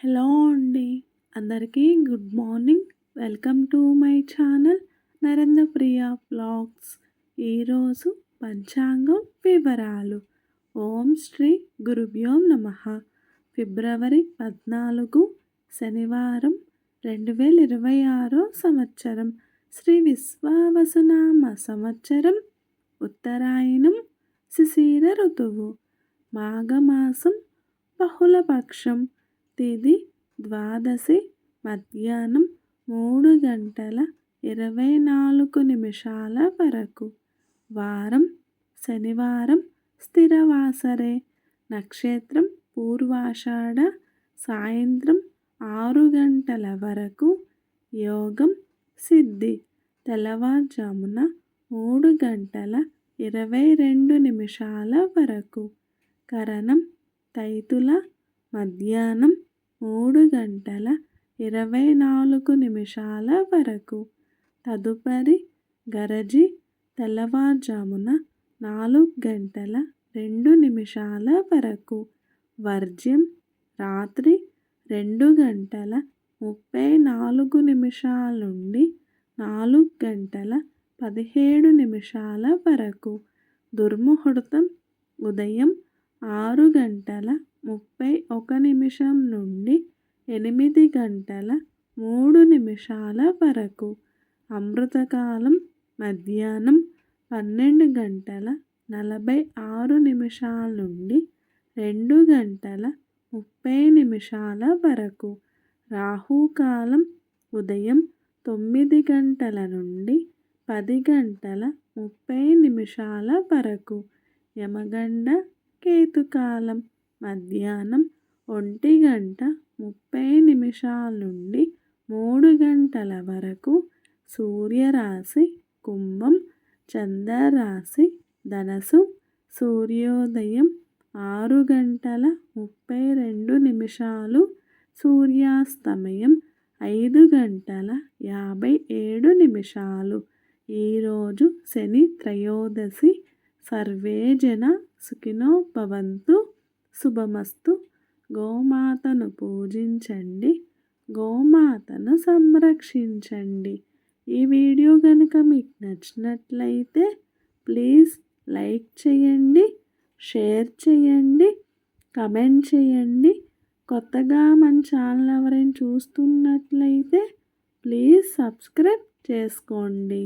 Hello అండి. అందరికీ good morning. Welcome to my channel Narendrapriya vlogs. ఈరోజు పంచాంగం వివరాలు. ఓం శ్రీ గురుభ్యో నమః. ఫిబ్రవరి 14 శనివారం 2026 సంవత్సరం. శ్రీ విశ్వావసునామ సంవత్సరం. ఉత్తరాయణం. శిశిర ఋతువు. మాఘమాసం. బహుళపక్షం. తిథి ద్వాదశి. మధ్యాహ్నం 3:24 వరకు. వారం శనివారం. స్థిరవాసరే. నక్షత్రం పూర్వాషాఢ. సాయంత్రం 6 గంటల వరకు. యోగం సిద్ధి. తెల్లవారుజామున 3:22 వరకు. కరణం తైతుల. మధ్యాహ్నం 3:24 వరకు. తదుపరి గరజి. తెల్లవారుజామున 4:02 వరకు. వర్జ్యం రాత్రి 2:34 నుండి 4:17 వరకు. దుర్ముహూర్తం ఉదయం 6:31 నుండి 8:03 వరకు. అమృతకాలం మధ్యాహ్నం 12:46 నుండి 2:30 వరకు. రాహుకాలం ఉదయం 9 నుండి 10:30 వరకు. యమగండ కేతుకాలం మధ్యాహ్నం 1:30 నుండి 3 వరకు. సూర్యరాశి కుంభం. చంద్రరాశి ధనస్సు. సూర్యోదయం 6:32. సూర్యాస్తమయం 5:57. ఈరోజు శని త్రయోదశి. సర్వే జన సుఖినో భవంతు. శుభమస్తు. గోమాతను పూజించండి. గోమాతను సంరక్షించండి. ఈ వీడియో కనుక మీకు నచ్చినట్లయితే ప్లీజ్ లైక్ చేయండి, షేర్ చేయండి, కమెంట్ చేయండి. కొత్తగా మన ఛానల్ ఎవరైనా చూస్తున్నట్లయితే ప్లీజ్ సబ్స్క్రైబ్ చేసుకోండి.